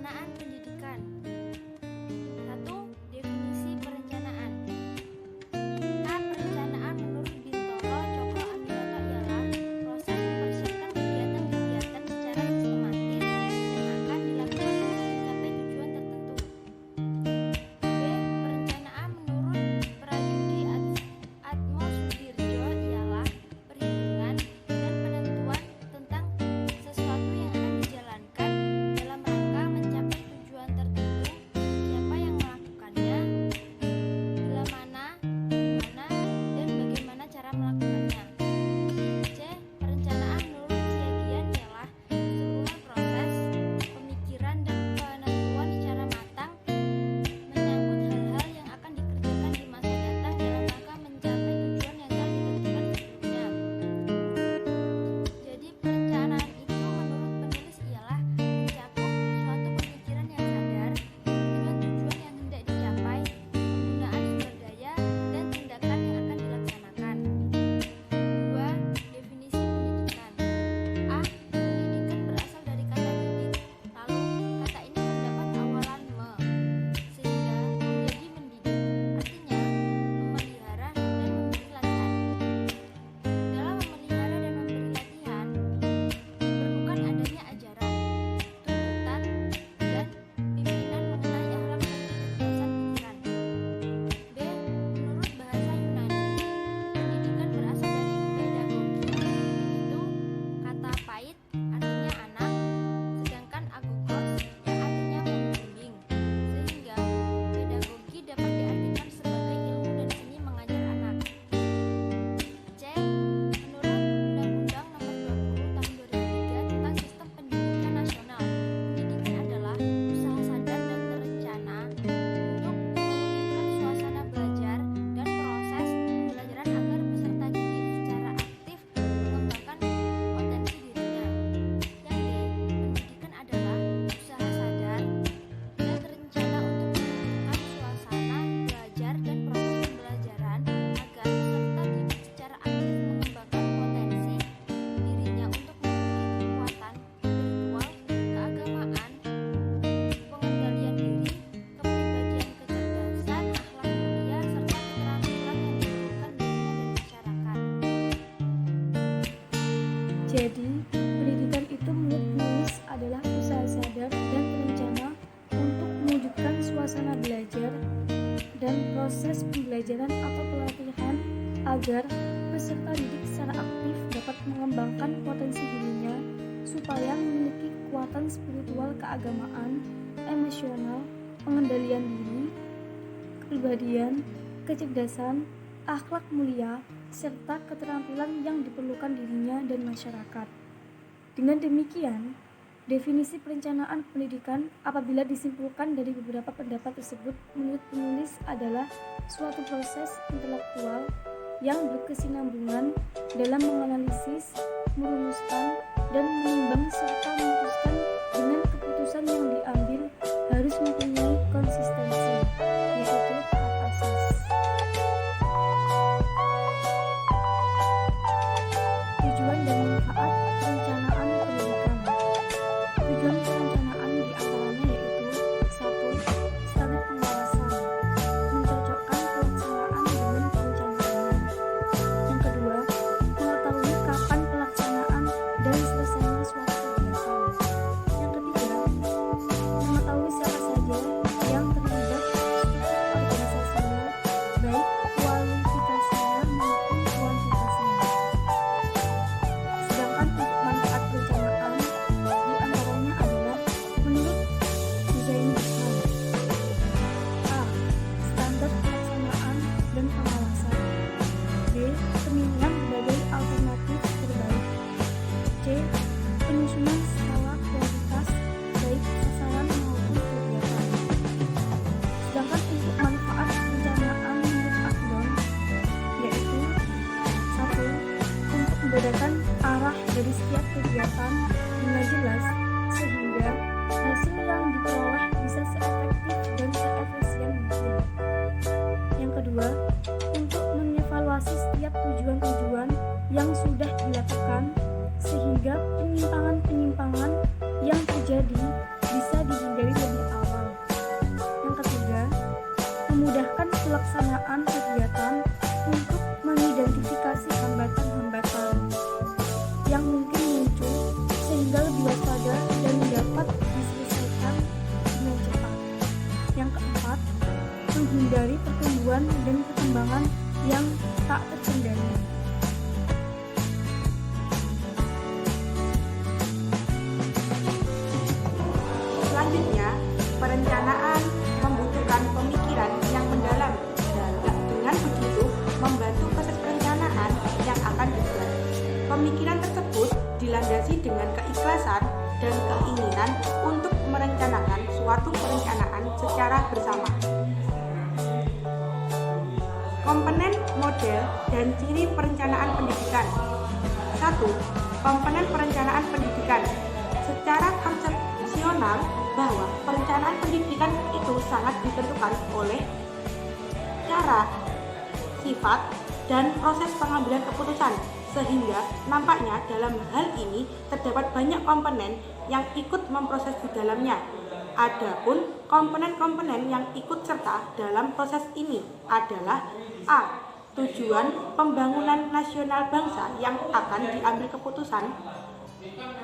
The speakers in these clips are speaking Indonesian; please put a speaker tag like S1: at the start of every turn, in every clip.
S1: Perencanaan pendidikan. 1. Definisi perencanaan. Perencanaan menurut Bintoro Cokro Aminoto ialah proses mempersiapkan kegiatan-kegiatan secara sistematis yang akan dilakukan untuk mencapai tujuan tertentu. B. Perencanaan menurut Prayudi Atmo Sudirjo ialah perhitungan dan penentuan tentang sesuatu yang akan dijalankan dalam rangka mencapai tujuan tertentu, siapa yang melakukannya, bila mana, di mana, dan bagaimana cara melakukannya. C. Perencanaan menurut Siagian ialah keseluruhan proses, pemikiran, dan penentuan secara matang menyangkut hal-hal yang akan dikerjakan di masa datang dalam rangka mencapai tujuan yang telah ditentukan sebelumnya. Jadi perencanaan itu menurut penulis ialah mencakup suatu pemikiran yang sadar dengan tujuan yang hendak dicapai, penggunaan sumber daya, dan tindakan yang akan dilaksanakan. 2. Definisi pendidikan. A. Pendidikan berasal dari kata didik, lalu kata ini terdapat awalan me, sehingga menjadi mendidik, artinya memelihara dan memberi latihan. Dalam memelihara dan memberi latihan, diperlukan adanya ajaran, tuntutan, dan pimpinan mengenai akhlak dan kecerdasan pikiran. B. Menurut bahasa Yunani, pendidikan berasal dari pedagogi, yaitu kata pait artinya anak, sedangkan agogos yang artinya membimbing, sehingga pedagogi dapat diartikan sebagai ilmu dan seni mengajar anak. C. Menurut Undang-Undang Nomor 20 Tahun 2003 tentang Sistem Pendidikan Nasional, pendidikan adalah usaha sadar dan terencana untuk mewujudkan suasana belajar dan proses pembelajaran agar peserta didik secara aktif mengembangkan potensi dirinya. Yang D. Pendidikan adalah usaha sadar dan terencana untuk mewujudkan suasana belajar dan proses pembelajaran agar peserta didik secara aktif mengembangkan potensi dirinya untuk memiliki kekuatan intelektual, keagamaan, pengendalian diri, kepribadian, kecerdasan, akhlak mulia, serta keterampilan yang diperlukan dirinya dan masyarakat.
S2: Jadi, pendidikan itu menurut penulis adalah usaha sadar dan terencana untuk mewujudkan suasana belajar dan proses pembelajaran atau pelatihan agar peserta didik secara aktif dapat mengembangkan potensi dirinya supaya memiliki kekuatan spiritual, keagamaan, emosional, pengendalian diri, kepribadian, kecerdasan, akhlak mulia, serta keterampilan yang diperlukan dirinya dan masyarakat. Dengan demikian, definisi perencanaan pendidikan apabila disimpulkan dari beberapa pendapat tersebut menurut penulis adalah suatu proses intelektual yang berkesinambungan dalam menganalisis, merumuskan, dan menimbang serta memutuskan dengan keputusan yang diambil harus mempunyai konsistensi, yaitu tahap asas. Tujuan dan manfaat perencanaan pendidikan. Tujuan perencanaan diantaranya yaitu 1. Standar pengawasan, mencocokkan pelaksanaan dengan perencanaan. Yang kedua, mengetahui kapan pelaksanaan dan selesainya suatu kegiatan. Yang ketiga, mengetahui siapa saja yang terlibat struktur organisasinya, baik kualifikasinya maupun kuantitasnya. Sedangkan untuk manfaat perencanaan diantaranya adalah menurut desain besar. A. Standar pelaksanaan dan pengawasan. B. Pemilihan berbagai alternatif terbaik. C. Penyusunan skala prioritas baik sasaran maupun kegiatan. Sedangkan untuk manfaat perencanaan menurut Akdon yaitu 1. Untuk membedakan arah dari setiap kegiatan dengan jelas sehingga hasil yang diperoleh bisa seefektif dan seefisien mungkin. Yang kedua, untuk mengevaluasi setiap tujuan-tujuan yang sudah dilakukan sehingga penyimpangan-penyimpangan yang terjadi bisa dihindari itu sehingga lebih waspada dan dapat diselesaikan dengan cepat. Yang keempat, menghindari pertumbuhan dan perkembangan yang tak terkendali.
S3: Selanjutnya, perencanaan membutuhkan pemikiran yang mendalam dan dengan begitu membantu proses perencanaan yang akan dibuat. Pemikiran tersebut dilandasi dengan keikhlasan dan keinginan untuk merencanakan suatu perencanaan secara bersama. Komponen, model, dan ciri perencanaan pendidikan. 1. Komponen perencanaan pendidikan. Secara konsepsional, bahwa perencanaan pendidikan itu sangat ditentukan oleh cara, sifat, dan proses pengambilan keputusan, sehingga nampaknya dalam hal ini terdapat banyak komponen yang ikut memproses di dalamnya. Adapun komponen-komponen yang ikut serta dalam proses ini adalah A. Tujuan pembangunan nasional bangsa yang akan diambil keputusan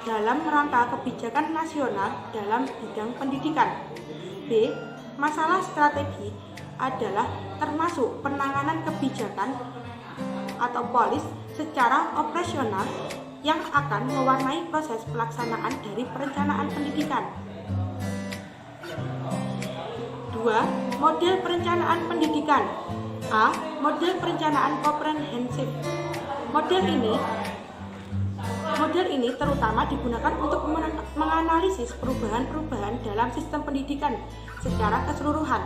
S3: dalam rangka kebijakan nasional dalam bidang pendidikan. B. Masalah strategi adalah termasuk penanganan kebijakan atau polis secara operasional yang akan mewarnai proses pelaksanaan dari perencanaan pendidikan. 2. Model perencanaan pendidikan. A. Model perencanaan komprehensif. Model ini terutama digunakan untuk menganalisis perubahan-perubahan dalam sistem pendidikan secara keseluruhan.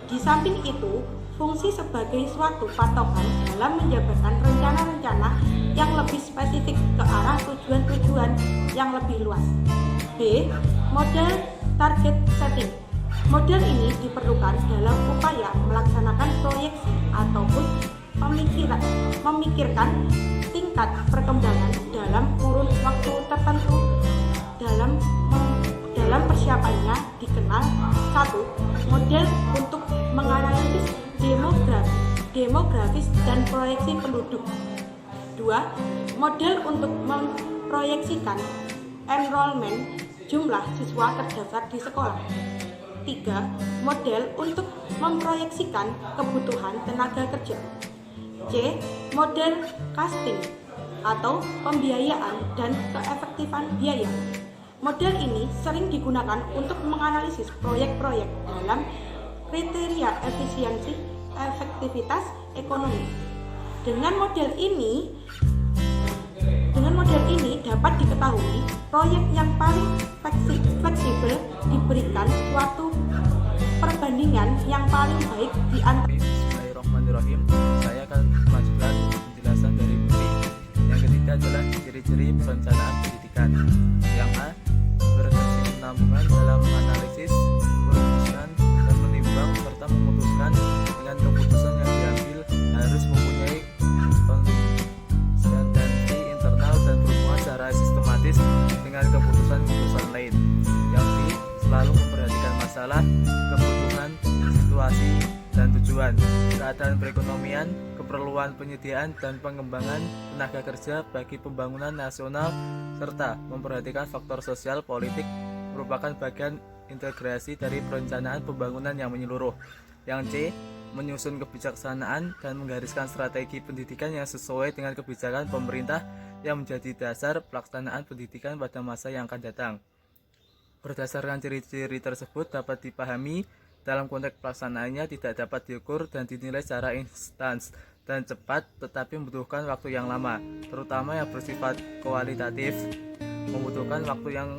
S3: Di samping itu, fungsi sebagai suatu patokan dalam menjabarkan rencana-rencana yang lebih spesifik ke arah tujuan-tujuan yang lebih luas. B. Model target setting. Model ini diperlukan dalam upaya melaksanakan proyeksi ataupun memikirkan tingkat perkembangan dalam kurun waktu tertentu. Dalam persiapannya dikenal 1. Model untuk menganalisis demografis dan proyeksi penduduk. 2. Model untuk memproyeksikan enrollment jumlah siswa terdaftar di sekolah. 3. Model untuk memproyeksikan kebutuhan tenaga kerja. C. Model costing atau pembiayaan dan keefektifan biaya. Model ini sering digunakan untuk menganalisis proyek-proyek dalam kriteria efisiensi, efektivitas ekonomi. Dengan model ini dapat diketahui proyek yang paling fleksibel diberikan suatu perbandingan yang paling baik di antara.
S4: Bismillahirrahmanirrahim. Saya akan melanjutkan penjelasan dari Budi. Yang ketiga adalah ciri-ciri perencanaan pendidikan. Yang A. Berkesinambungan dalam menganalisis, merumuskan, dan menimbang serta memutuskan. Dengan keputusan yang diambil harus mempunyai konsistensi internal dan berhubungan secara sistematis dengan keputusan-keputusan lain. Yang B. Selalu memperhatikan masalah, kebutuhan, situasi, dan tujuan, keadaan perekonomian, keperluan penyediaan dan pengembangan tenaga kerja bagi pembangunan nasional, serta memperhatikan faktor sosial politik merupakan bagian integrasi dari perencanaan pembangunan yang menyeluruh. Yang C. Menyusun kebijaksanaan dan menggariskan strategi pendidikan yang sesuai dengan kebijakan pemerintah yang menjadi dasar pelaksanaan pendidikan pada masa yang akan datang. Berdasarkan ciri-ciri tersebut dapat dipahami dalam konteks pelaksanaannya tidak dapat diukur dan dinilai secara instans dan cepat, tetapi membutuhkan waktu yang lama, terutama yang bersifat kualitatif. Membutuhkan waktu yang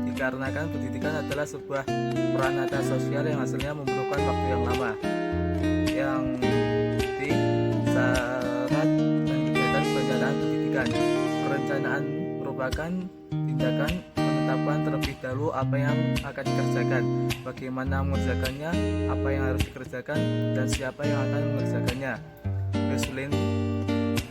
S4: dikarenakan pendidikan adalah sebuah peranata sosial yang hasilnya membutuhkan waktu yang lama. Yang D. Syarat dan kegiatan perencanaan pendidikan. Perencanaan merupakan tindakan menetapkan terlebih dahulu apa yang akan dikerjakan, bagaimana mengerjakannya, apa yang harus dikerjakan, dan siapa yang akan mengerjakannya. Gosling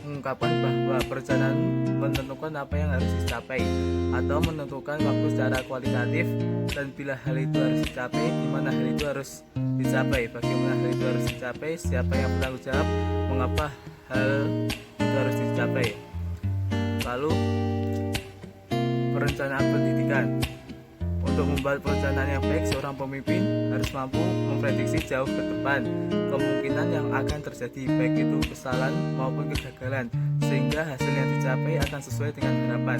S4: mengungkapkan bahwa perencanaan menentukan apa yang harus dicapai atau menentukan waktu secara kualitatif, dan bila hal itu harus dicapai, di mana hal itu harus dicapai, bagaimana hal itu harus dicapai, siapa yang bertanggung jawab, mengapa hal itu harus dicapai. Lalu perencanaan pendidikan. Untuk membuat perencanaan yang baik, seorang pemimpin harus mampu memprediksi jauh ke depan kemungkinan yang akan terjadi, baik itu kesalahan maupun kegagalan, sehingga hasil yang dicapai akan sesuai dengan harapan.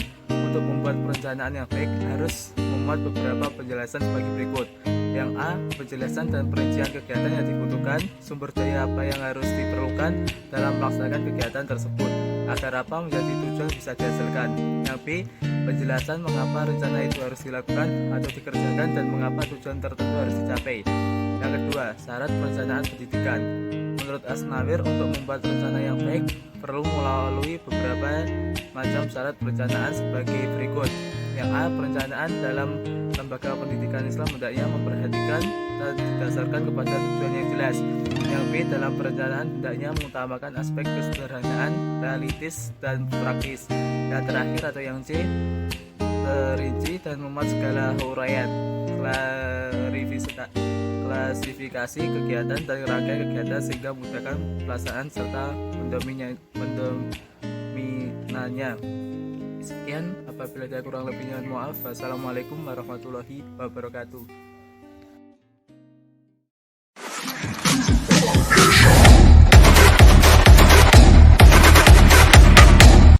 S4: Untuk membuat perencanaan yang baik harus memuat beberapa penjelasan sebagai berikut. Yang A, penjelasan dan perincian kegiatan yang dibutuhkan, sumber daya apa yang harus diperlukan dalam melaksanakan kegiatan tersebut, agar apa menjadi tujuan bisa dihasilkan. Yang B, penjelasan mengapa rencana itu harus dilakukan atau dikerjakan dan mengapa tujuan tertentu harus dicapai. Yang kedua, syarat perencanaan pendidikan. Menurut Asnawir, untuk membuat rencana yang baik perlu melalui beberapa macam syarat perencanaan sebagai berikut. Yang A, perencanaan dalam lembaga pendidikan Islam hendaknya memperhatikan dan didasarkan kepada tujuan yang jelas. Yang B, dalam perencanaan hendaknya mengutamakan aspek kesederhanaan, realistis, dan praktis. Yang terakhir atau yang C, terinci dan memuat segala uraian, klasifikasi kegiatan dan rangkaian kegiatan sehingga memudahkan pelaksanaan serta mendominannya. Sekian, apabila ada kurang lebihnya mohon maaf. Wassalamualaikum warahmatullahi wabarakatuh.